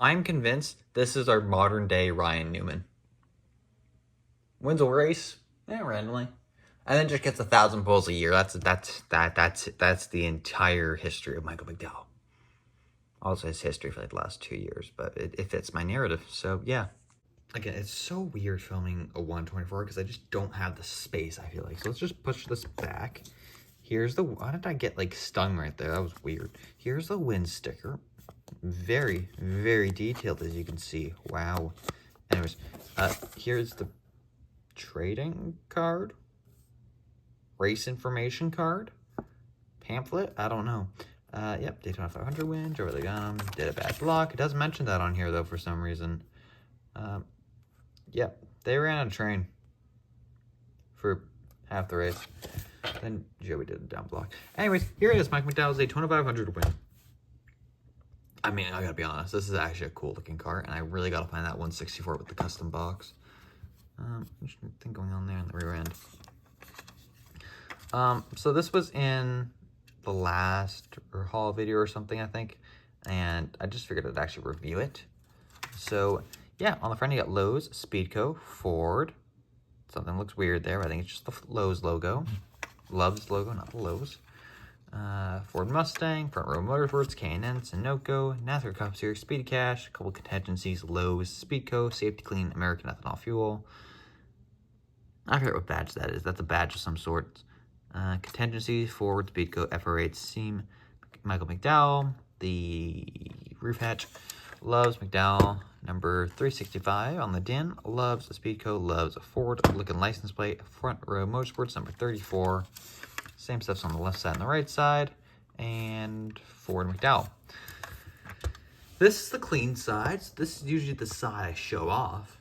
I'm convinced this is our modern day Ryan Newman. Wins a race, randomly, and then just gets 1,000 poles a year. That's the entire history of Michael McDowell. Also his history for like the last 2 years, but it fits my narrative. So yeah. Again, it's so weird filming a 124 because I just don't have the space, I feel like. So let's just push this back. Here's the, why did I get like stung right there? That was weird. Here's the wind sticker. Very, very detailed, as you can see. Wow. Anyways, here's the trading card. Race information card. Pamphlet? I don't know. Yep, Daytona 500 win. Joe really got him. Did a bad block. It doesn't mention that on here, though, for some reason. Yep, they ran a train for half the race. Then Joey did a down block. Anyways, here it is, Mike McDowell's Daytona 500 win. I mean, I gotta be honest, this is actually a cool looking car, and I really gotta find that 164 with the custom box. Anything going on there in the rear end. So this was in the last haul video or something, I think, and I just figured I'd actually review it. So yeah, on the front you got Lowe's, Speedco, Ford. Something looks weird there, but I think it's just the Lowe's logo. Love's logo, not the Lowe's. Ford Mustang, Front Row Motorsports, K&N, Sunoco, NASCAR Cup Series, Speed Cash, a couple contingencies, Lowe's, Speedco, Safety Clean, American Ethanol Fuel. I forget what badge that is. That's a badge of some sort. Contingencies, Ford, Speedco, FR8, Seam, Michael McDowell, the roof hatch, Loves McDowell, number 365 on the DIN, loves the Speedco, loves a Ford looking license plate, Front Row Motorsports, number 34. Same stuff's on the left side and the right side, and Ford McDowell. This is the clean side. So this is usually the side I show off,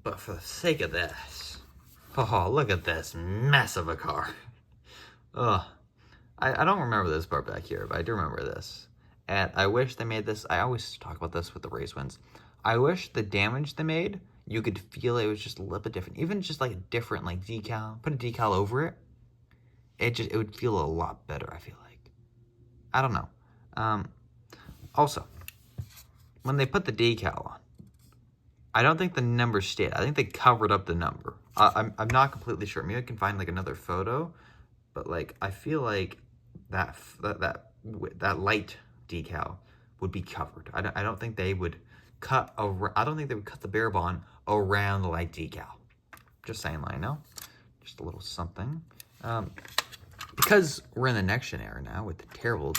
but for the sake of this, oh, look at this mess of a car. Ugh. I don't remember this part back here, but I do remember this. And I wish they made this, I always talk about this with the race wins. I wish the damage they made, you could feel it was just a little bit different. Even just like a different like decal, put a decal over it. It would feel a lot better, I feel like. I don't know. Also, when they put the decal on, I don't think the number stayed. I think they covered up the number. I'm not completely sure. Maybe I can find like another photo, but like I feel like that light decal would be covered. I don't think they would cut the bare bond around the light decal. Just saying, like, no, just a little something. Because we're in the next gen era now with the terrible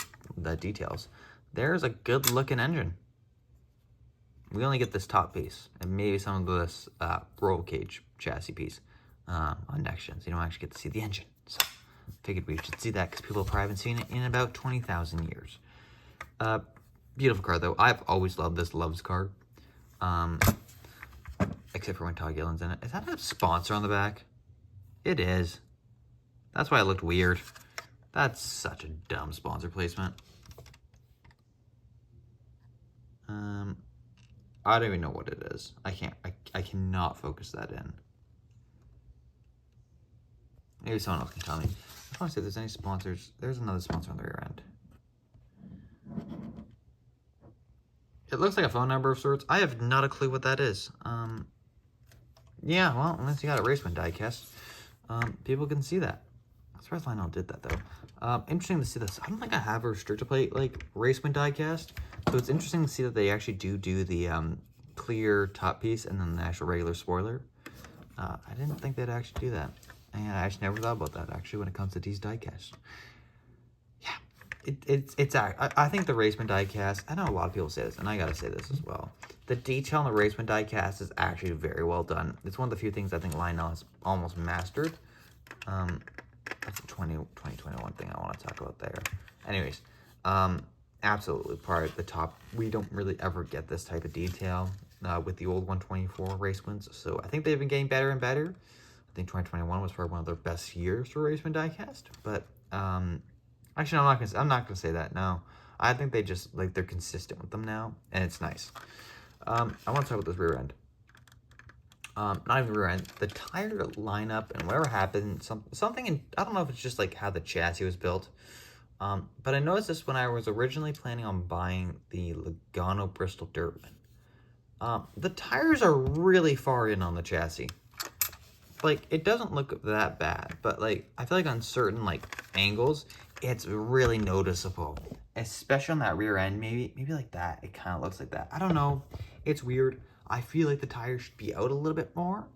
details. There's a good looking engine. We only get this top piece and maybe some of this roll cage chassis piece on next gens. You don't actually get to see the engine. So figured we should see that because people probably haven't seen it in about 20,000 years. Beautiful car though. I've always loved this Loves card. Except for when Todd Gillen's in it. Is that a sponsor on the back? It is. That's why it looked weird. That's such a dumb sponsor placement. I don't even know what it is. I cannot focus that in. Maybe someone else can tell me. I want to see if there's any sponsors. There's another sponsor on the rear end. It looks like a phone number of sorts. I have not a clue what that is. Yeah, well, unless you got a race win diecast, people can see that. As far as Lionel did that though. Interesting to see this. I don't think I have a restrictor plate like race win diecast, so it's interesting to see that they actually do the clear top piece and then the actual regular spoiler. I didn't think they'd actually do that, and I actually never thought about that actually when it comes to these diecasts. I think the Raceman diecast, I know a lot of people say this, and I gotta say this as well. The detail on the Raceman diecast is actually very well done. It's one of the few things I think Lionel has almost mastered. That's a 2021 thing I want to talk about there. Anyways, absolutely part of the top. We don't really ever get this type of detail with the old 124 race wins, so I think they've been getting better and better. I think 2021 was probably one of their best years for Raceman diecast, but actually, I'm not gonna say that. No, I think they just like they're consistent with them now, and it's nice. I want to talk about this rear end. Not even rear end. The tire lineup and whatever happened. Something. I don't know if it's just like how the chassis was built. But I noticed this when I was originally planning on buying the Logano Bristol Dirtman. The tires are really far in on the chassis. Like, it doesn't look that bad, but like, I feel like on certain like angles, it's really noticeable. Especially on that rear end, maybe like that. It kind of looks like that. I don't know. It's weird. I feel like the tires should be out a little bit more.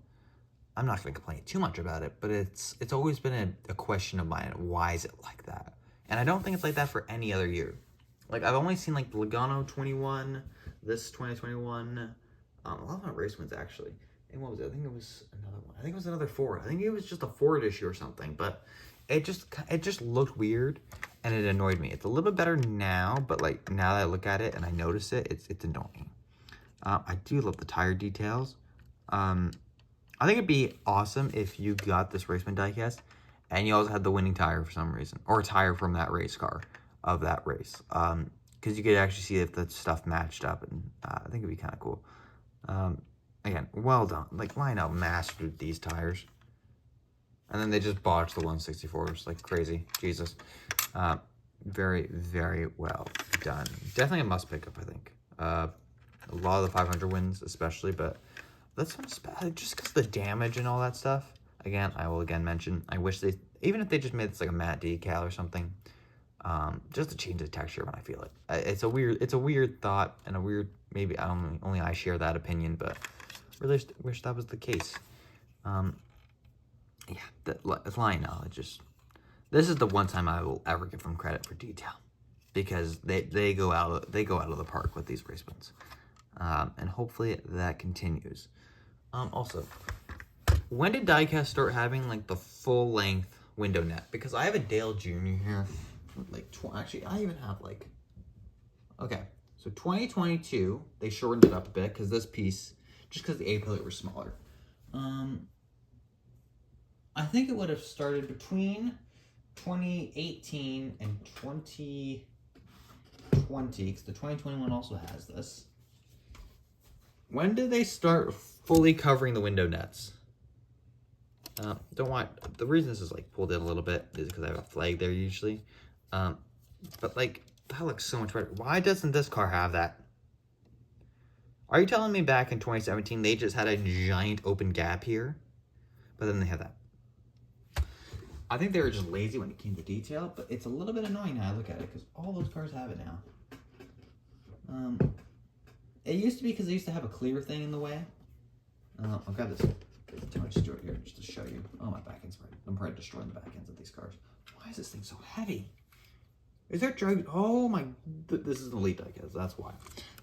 I'm not going to complain too much about it, but it's always been a question of mine. Why is it like that? And I don't think it's like that for any other year. Like, I've only seen like the Logano 21, this 2021, a lot of my race wins actually. And what was it? I think it was another one. I think it was another Ford. I think it was just a Ford issue or something, but it just looked weird and it annoyed me. It's a little bit better now, but like now that I look at it and I notice it, it's annoying. I do love the tire details. I think it'd be awesome if you got this Raceman diecast and you also had the winning tire for some reason, or a tire from that race car of that race. Because you could actually see if the stuff matched up, and I think it'd be kind of cool. Again, well done. Like, Lionel mastered these tires. And then they just botched the 164s like crazy. Jesus. Very, very well done. Definitely a must pick up, I think. A lot of the 500 wins, especially, but that's just because of the damage and all that stuff. Again, I will again mention, I wish they, even if they just made this like a matte decal or something, just to change the texture when I feel it. It's a weird thought and a weird, maybe only I share that opinion, but really wish that was the case. Yeah, it's Lionel. This is the one time I will ever give them credit for detail, because they go out of the park with these race wins, and hopefully that continues. Also, when did Diecast start having like the full length window net? Because I have a Dale Jr. here, like actually I even have like, okay, so 2022 they shortened it up a bit because this piece, just because the A pillar was smaller. I think it would have started between 2018 and 2020, because the 2021 also has this. When did they start fully covering the window nets? Don't want, the reason this is like pulled in a little bit is because I have a flag there usually. But like, that looks so much better. Why doesn't this car have that? Are you telling me back in 2017 they just had a giant open gap here, but then they have that? I think they were just lazy when it came to detail, but it's a little bit annoying now I look at it, because all those cars have it now. It used to be because they used to have a clear thing in the way. I'll grab this too much to here just to show you. Oh, my back end's right. I'm probably destroying the back ends of these cars. Why is this thing so heavy? Is there drag? Oh my, this is an elite diecast, that's why.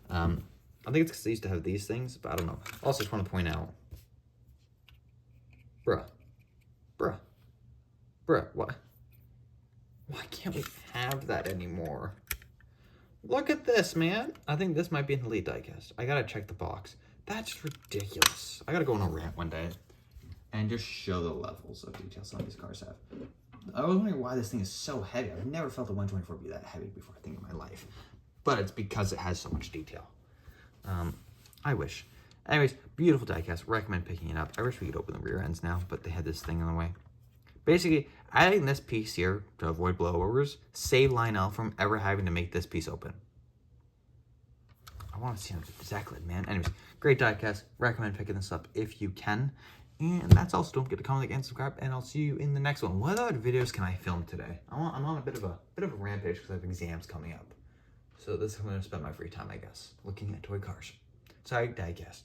I think it's because they used to have these things, but I don't know. Also, just want to point out, bruh, what? Why can't we have that anymore? Look at this, man. I think this might be an elite diecast. I gotta check the box. That's ridiculous. I gotta go on a rant one day and just show the levels of detail some of these cars have. I was wondering why this thing is so heavy. I've never felt a 124 be that heavy before, I think, in my life. But it's because it has so much detail. I wish. Anyways, beautiful diecast. Recommend picking it up. I wish we could open the rear ends now, but they had this thing in the way. Basically, adding this piece here to avoid blowovers saved Lionel from ever having to make this piece open. I want to see exactly, man. Anyways, great diecast. Recommend picking this up if you can. And that's all. So don't forget to comment, like, and subscribe. And I'll see you in the next one. What other videos can I film today? I'm on a bit of a rampage because I have exams coming up. So this is when I spend my free time, I guess, looking at toy cars. Sorry, diecast.